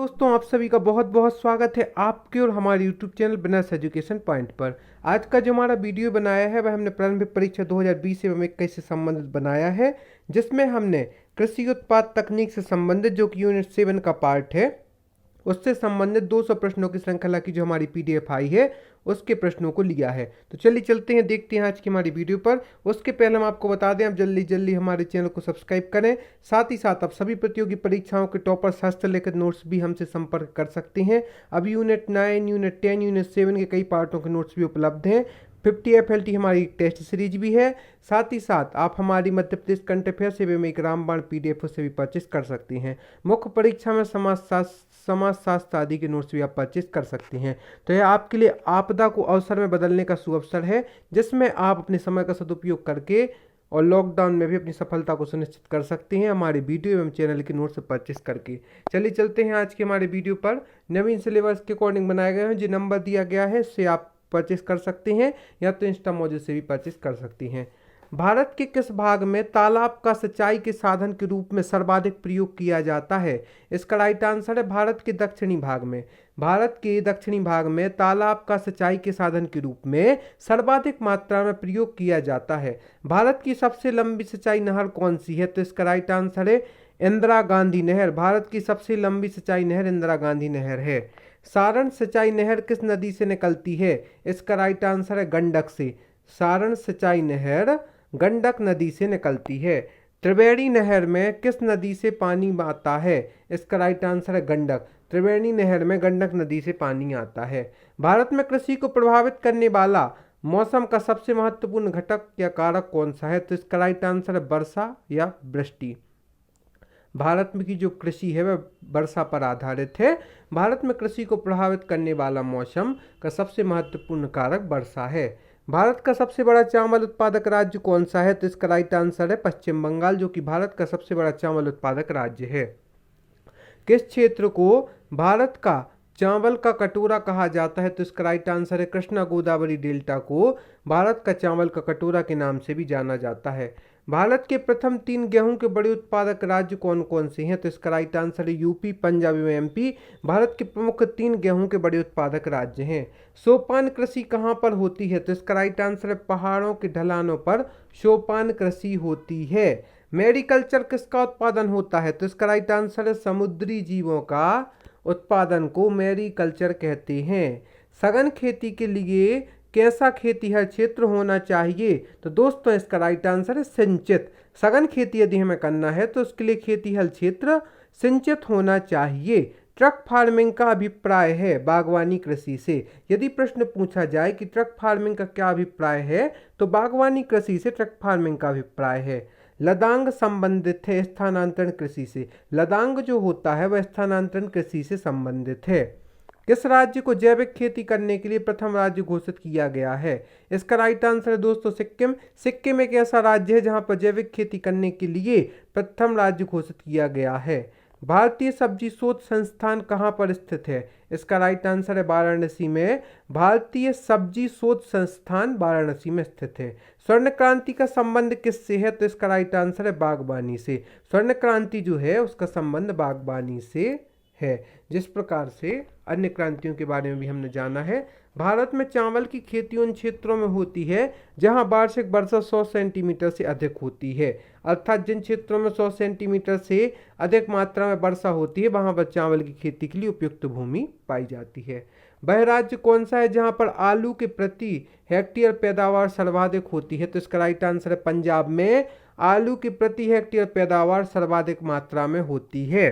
दोस्तों, आप सभी का बहुत बहुत स्वागत है आपके और हमारे YouTube channel business education point पर। आज का जो हमारा वीडियो बनाया है वह हमने प्रारंभिक परीक्षा 2020 एवं 21 से संबंधित बनाया है, जिसमें हमने कृषि उत्पाद तकनीक से संबंधित जो कि यूनिट 7 का पार्ट है उससे संबंधित 200 प्रश्नों की श्रृंखला की जो हमारी पीडीएफ आई है उसके प्रश्नों को लिया है। तो चलिए चलते हैं, देखते हैं आज की हमारी वीडियो पर। उसके पहले हम आपको बता दें, आप जल्दी जल्दी हमारे चैनल को सब्सक्राइब करें। साथ ही साथ आप सभी प्रतियोगी परीक्षाओं के टॉपर हस्तलिखित नोट्स भी हमसे संपर्क कर सकते हैं। अब यूनिट 9, यूनिट 10, यूनिट 7 के कई पार्टों के नोट्स भी उपलब्ध हैं। 50 FLT हमारी टेस्ट सीरीज भी है। साथ ही साथ आप हमारी मध्य प्रदेश करंट अफेयर्स एवं एक रामबाण PDF से भी परचेस कर सकते हैं। मुख्य परीक्षा में समाजशास्त्र आदि के नोट्स भी आप परचेस कर सकते हैं। तो यह आपके लिए आपदा को अवसर में बदलने का सुअवसर है, जिसमें आप अपने समय का सदुपयोग करके और लॉकडाउन में भी अपनी सफलता को सुनिश्चित कर सकते हैं हमारे वीडियो एवं चैनल के नोट्स परचेस करके। चलिए चलते हैं आज के हमारे वीडियो पर। नवीन सिलेबस के अकॉर्डिंग बनाए गए हैं, जो नंबर दिया गया है उससे आप परचेस कर सकते हैं या तो इंस्टा मौजूद से भी परचेस कर सकते हैं। भारत के किस भाग में तालाब का सिंचाई के साधन के रूप में सर्वाधिक प्रयोग किया जाता है? इसका राइट आंसर है भारत के दक्षिणी भाग में। भारत के दक्षिणी भाग में तालाब का सिंचाई के साधन के रूप में सर्वाधिक मात्रा में प्रयोग किया जाता है। भारत की सबसे लंबी सिंचाई नहर कौन सी है? तो इसका राइट आंसर है इंदिरा गांधी नहर। भारत की सबसे लंबी सिंचाई नहर इंदिरा गांधी नहर है। सारण सिंचाई नहर किस नदी से निकलती है? इसका राइट आंसर है गंडक से। सारण सिंचाई नहर गंडक नदी से निकलती है। त्रिवेणी नहर में किस नदी से पानी आता है? इसका राइट आंसर है गंडक। त्रिवेणी नहर में गंडक नदी से पानी आता है। भारत में कृषि को प्रभावित करने वाला मौसम का सबसे महत्वपूर्ण घटक या कारक कौन सा है? तो इसका राइट आंसर है वर्षा या वृष्टि। भारत में की जो कृषि है वह वर्षा पर आधारित है। भारत में कृषि को प्रभावित करने वाला मौसम का सबसे महत्वपूर्ण कारक वर्षा है। भारत का सबसे बड़ा चावल उत्पादक राज्य कौन सा है? तो इसका राइट आंसर है पश्चिम बंगाल, जो कि भारत का सबसे बड़ा चावल उत्पादक राज्य है। किस क्षेत्र को भारत का चावल का कटोरा कहा जाता है? तो इसका राइट आंसर है कृष्णा गोदावरी डेल्टा को भारत का चावल का कटोरा के नाम से भी जाना जाता है। भारत के प्रथम 3 गेहूं के बड़े उत्पादक राज्य कौन कौन से हैं? तो इसका राइट आंसर है यूपी, पंजाब एवं MP भारत के प्रमुख 3 गेहूं के बड़े उत्पादक राज्य हैं। सोपान कृषि कहाँ पर होती है? तो इसका राइट आंसर है पहाड़ों के ढलानों पर सोपान कृषि होती है। मैरीकल्चर किसका उत्पादन होता है? तो इसका राइट आंसर है समुद्री जीवों का उत्पादन को मैरीकल्चर कहते हैं। सघन खेती के लिए कैसा खेतीहर क्षेत्र होना चाहिए? तो दोस्तों इसका राइट आंसर है सिंचित। सघन खेती यदि हमें करना है तो उसके लिए खेतीहर क्षेत्र सिंचित होना चाहिए। ट्रक फार्मिंग का अभिप्राय है बागवानी कृषि से। यदि प्रश्न पूछा जाए कि ट्रक फार्मिंग का क्या अभिप्राय है, तो बागवानी कृषि से ट्रक फार्मिंग का अभिप्राय है। लदांग संबंधित है स्थानांतरण कृषि से। लदांग जो होता है वह स्थानांतरण कृषि से संबंधित है। किस राज्य को जैविक खेती करने के लिए प्रथम राज्य घोषित किया गया है? इसका राइट आंसर है दोस्तों सिक्किम। सिक्किम एक ऐसा राज्य है जहां पर जैविक खेती करने के लिए प्रथम राज्य घोषित किया गया है। भारतीय सब्जी शोध संस्थान कहां पर स्थित है? इसका राइट आंसर है वाराणसी में। भारतीय सब्जी शोध संस्थान वाराणसी में स्थित है। स्वर्ण क्रांति का संबंध किससे है? तो इसका राइट आंसर है बागवानी से। स्वर्ण क्रांति जो है उसका संबंध बागवानी से है। जिस प्रकार से अन्य क्रांतियों के बारे में भी हमने जाना है। भारत में चावल की खेती उन क्षेत्रों में होती है जहां वार्षिक वर्षा 100 सेंटीमीटर से अधिक होती है। अर्थात जिन क्षेत्रों में 100 सेंटीमीटर से अधिक मात्रा में वर्षा होती है वहां पर चावल की खेती के लिए उपयुक्त भूमि पाई जाती है। वह राज्य कौन सा है जहां पर आलू के प्रति हेक्टेयर पैदावार सर्वाधिक होती है? तो इसका राइट आंसर है पंजाब में आलू की प्रति हेक्टेयर पैदावार सर्वाधिक मात्रा में होती है।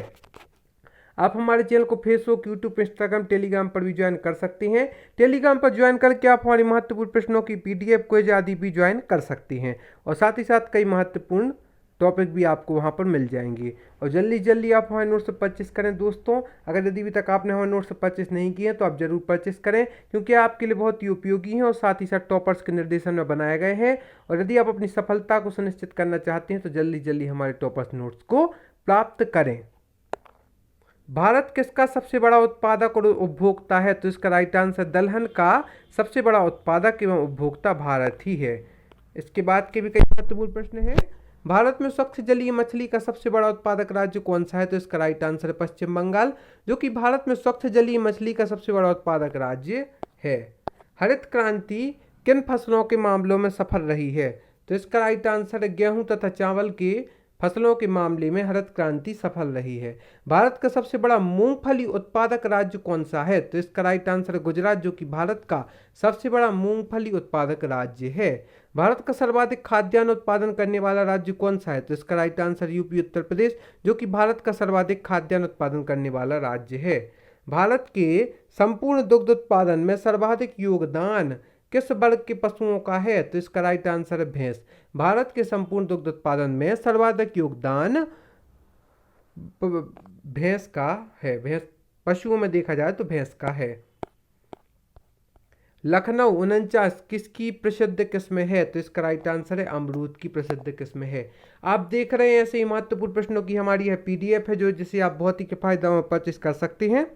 आप हमारे चैनल को फेसबुक, यूट्यूब, इंस्टाग्राम, टेलीग्राम पर भी ज्वाइन कर सकते हैं। टेलीग्राम पर ज्वाइन करके आप हमारी महत्वपूर्ण प्रश्नों की PDF क्विज आदि भी ज्वाइन कर सकते हैं और साथ ही साथ कई महत्वपूर्ण टॉपिक भी आपको वहां पर मिल जाएंगे। और जल्दी जल्दी आप हमारे नोट्स परचेस करें दोस्तों। अगर यदि अभी तक आपने हमारे नोट्स परचेस नहीं किए हैं तो आप जरूर परचेस करें, क्योंकि आपके लिए बहुत ही उपयोगी हैं और साथ ही साथ टॉपर्स के निर्देशन में बनाए गए हैं। और यदि आप अपनी सफलता को सुनिश्चित करना चाहते हैं तो जल्दी जल्दी हमारे टॉपर्स नोट्स को प्राप्त करें। भारत किसका सबसे बड़ा उत्पादक और उपभोक्ता है? तो इसका राइट आंसर दलहन का सबसे बड़ा उत्पादक एवं उपभोक्ता भारत ही है। इसके बाद के भी कई महत्वपूर्ण प्रश्न हैं। भारत में स्वच्छ जलीय मछली का सबसे बड़ा उत्पादक राज्य कौन सा है? तो इसका राइट आंसर है पश्चिम बंगाल, जो कि भारत में स्वच्छ जलीय मछली का सबसे बड़ा उत्पादक राज्य है। हरित क्रांति किन फसलों के मामलों में सफल रही है? तो इसका राइट आंसर है गेहूं तथा चावल के फसलों के मामले में हरित क्रांति सफल रही है। भारत का सबसे बड़ा मूंगफली उत्पादक राज्य कौन सा है? तो इसका राइट आंसर है गुजरात, जो कि भारत का सबसे बड़ा मूंगफली उत्पादक राज्य है। भारत का सर्वाधिक खाद्यान्न उत्पादन करने वाला राज्य कौन सा है? तो इसका right answer UP Uttar Pradesh, जो कि भारत का सर्वाधिक खाद्यान्न उत्पादन करने वाला राज्य है। भारत के संपूर्ण दुग्ध उत्पादन में सर्वाधिक योगदान किस वर्ग के पशुओं का है? तो इसका राइट आंसर है भैंस। भारत के संपूर्ण दुग्ध उत्पादन में सर्वाधिक योगदान भैंस का है। भैंस पशुओं में देखा जाए तो भैंस का है। लखनऊ 49 किसकी प्रसिद्ध किस्म है? तो इसका राइट आंसर है अमरूद की प्रसिद्ध किस्म है। आप देख रहे हैं ऐसे ही महत्वपूर्ण प्रश्नों की हमारी यह पीडीएफ है, जो जिसे आप बहुत ही किफायती दामों में परचेस कर सकते हैं।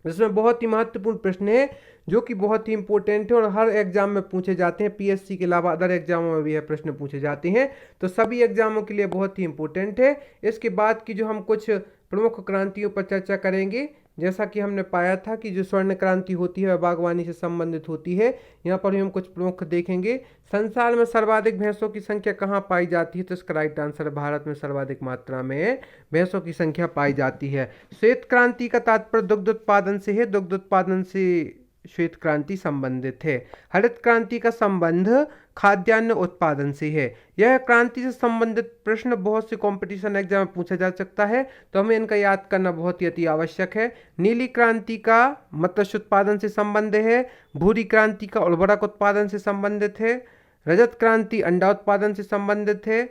इसमें बहुत ही महत्वपूर्ण प्रश्न है जो कि बहुत ही इंपॉर्टेंट है और हर एग्जाम में पूछे जाते हैं। पीएससी के अलावा अदर एग्जामों में भी यह प्रश्न पूछे जाते हैं, तो सभी एग्जामों के लिए बहुत ही इंपॉर्टेंट है। इसके बाद की जो हम कुछ प्रमुख क्रांतियों पर चर्चा करेंगे, जैसा कि हमने पाया था कि जो स्वर्ण क्रांति होती है वह बागवानी से संबंधित होती है। यहाँ पर हम कुछ प्रमुख देखेंगे। संसार में सर्वाधिक भैंसों की संख्या कहाँ पाई जाती है? तो इसका राइट आंसर भारत में सर्वाधिक मात्रा में भैंसों की संख्या पाई जाती है। श्वेत क्रांति का तात्पर्य दुग्ध उत्पादन से है, दुग्ध उत्पादन से श्वेत क्रांति संबंधित है। हरित क्रांति का संबंध खाद्यान्न उत्पादन से है। यह क्रांति से संबंधित प्रश्न बहुत से कंपटीशन एग्जाम में पूछा जा सकता है, तो हमें इनका याद करना बहुत ही अति आवश्यक है। नीली क्रांति का मत्स्य उत्पादन से संबंध है। भूरी क्रांति का उर्वरक उत्पादन से संबंधित है। रजत क्रांति अंडा उत्पादन से संबंधित है।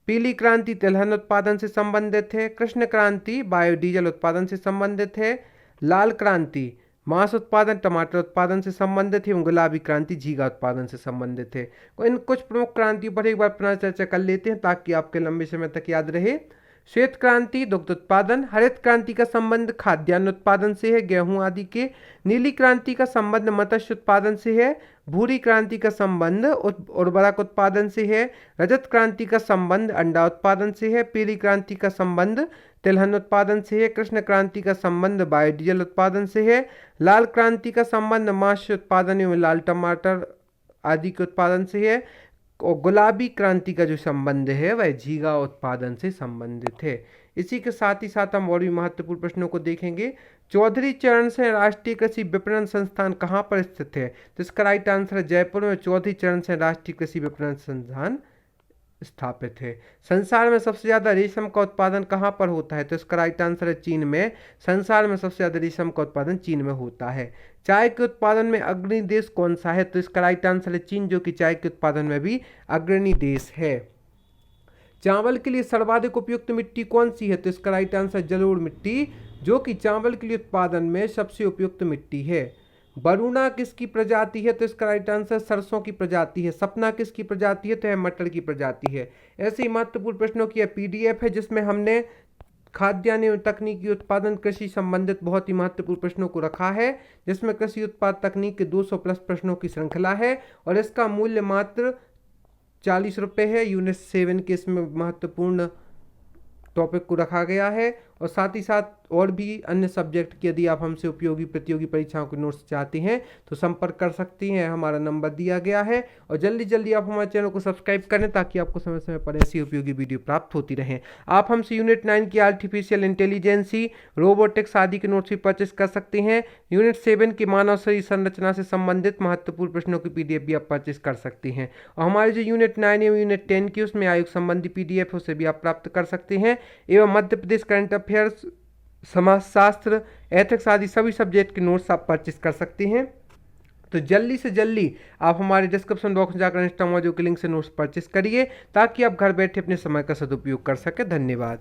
पीली क्रांति तिलहन उत्पादन से संबंधित है। कृष्ण क्रांति बायोडीजल उत्पादन से संबंधित है। लाल क्रांति मांस उत्पादन टमाटर उत्पादन से संबंधित है एवं गुलाबी क्रांति झींगा उत्पादन से संबंधित है। इन कुछ प्रमुख क्रांतियों पर एक बार पुनः चर्चा कर लेते हैं ताकि आपके लंबे समय तक याद रहे। श्वेत क्रांति दुग्ध उत्पादन। हरित क्रांति का संबंध खाद्यान्न उत्पादन से है, गेहूं आदि के। नीली क्रांति का संबंध मत्स्य उत्पादन से है। भूरी क्रांति का संबंध उर्वरक उत्पादन से है। रजत क्रांति का संबंध अंडा उत्पादन से है। पीली क्रांति का संबंध तिलहन उत्पादन से है। कृष्ण क्रांति का संबंध बायोडीजल उत्पादन से है। लाल क्रांति का संबंध मांस उत्पादन एवं लाल टमाटर आदि के उत्पादन से है। और गुलाबी क्रांति का जो संबंध है वह झींगा उत्पादन से संबंधित है। इसी के साथ ही साथ हम और भी महत्वपूर्ण प्रश्नों को देखेंगे। चौधरी चरण सिंह राष्ट्रीय कृषि विपणन संस्थान कहाँ पर स्थित है? तो इसका राइट आंसर है जयपुर में चौधरी चरण सिंह राष्ट्रीय कृषि विपणन संस्थान स्थापित है। संसार में सबसे ज्यादा रेशम का उत्पादन कहाँ पर होता है? तो इसका राइट आंसर है चीन में। संसार में सबसे ज्यादा रेशम का उत्पादन चीन में होता है। चाय के उत्पादन में अग्रणी देश कौन सा है? तो इसका राइट आंसर है चीन, जो कि चाय के उत्पादन में भी अग्रणी देश है। चावल के लिए सर्वाधिक उपयुक्त मिट्टी कौन सी है? तो इसका राइट आंसर जलोढ़ मिट्टी, जो कि चावल के लिए उत्पादन में सबसे उपयुक्त मिट्टी है। बरूणा किसकी प्रजाति है? तो इसका राइट आंसर सरसों की प्रजाति है। सपना किसकी प्रजाति है? तो यह मटर की प्रजाति है। ऐसे ही महत्वपूर्ण प्रश्नों की यह पीडीएफ है जिसमें हमने खाद्यान्न एवं तकनीकी उत्पादन कृषि संबंधित बहुत ही महत्वपूर्ण प्रश्नों को रखा है, जिसमें कृषि उत्पाद तकनीक के 200 प्लस प्रश्नों की श्रृंखला है और इसका मूल्य मात्र 40 रुपये है। यूनिट 7 के इसमें महत्वपूर्ण टॉपिक को रखा गया है और साथ ही साथ और भी अन्य सब्जेक्ट की यदि आप हमसे उपयोगी प्रतियोगी परीक्षाओं के नोट्स चाहते हैं तो संपर्क कर सकती हैं। हमारा नंबर दिया गया है और जल्दी जल्दी आप हमारे चैनल को सब्सक्राइब करें ताकि आपको समय समय पर ऐसी उपयोगी वीडियो प्राप्त होती रहें। आप हमसे यूनिट 9 की आर्टिफिशियल इंटेलिजेंसी, रोबोटिक्स आदि के नोट्स भी परचेस कर सकते हैं। यूनिट 7 की मानव शरीर संरचना से संबंधित महत्वपूर्ण प्रश्नों की पीडीएफ भी आप परचेस कर सकते हैं। और हमारे जो यूनिट 9 एवं यूनिट 10 की उसमें आयोग संबंधी पीडीएफ है उसे भी आप प्राप्त कर सकते हैं। एवं मध्य प्रदेश करंट अफेयर्स, समाजशास्त्र, एथिक्स आदि सभी सब्जेक्ट के नोट्स आप परचेस कर सकते हैं। तो जल्दी से जल्दी आप हमारे डिस्क्रिप्शन बॉक्स में जाकर इंस्टामोजो के लिंक से नोट्स परचेस करिए ताकि आप घर बैठे अपने समय का सदुपयोग कर सकें। धन्यवाद।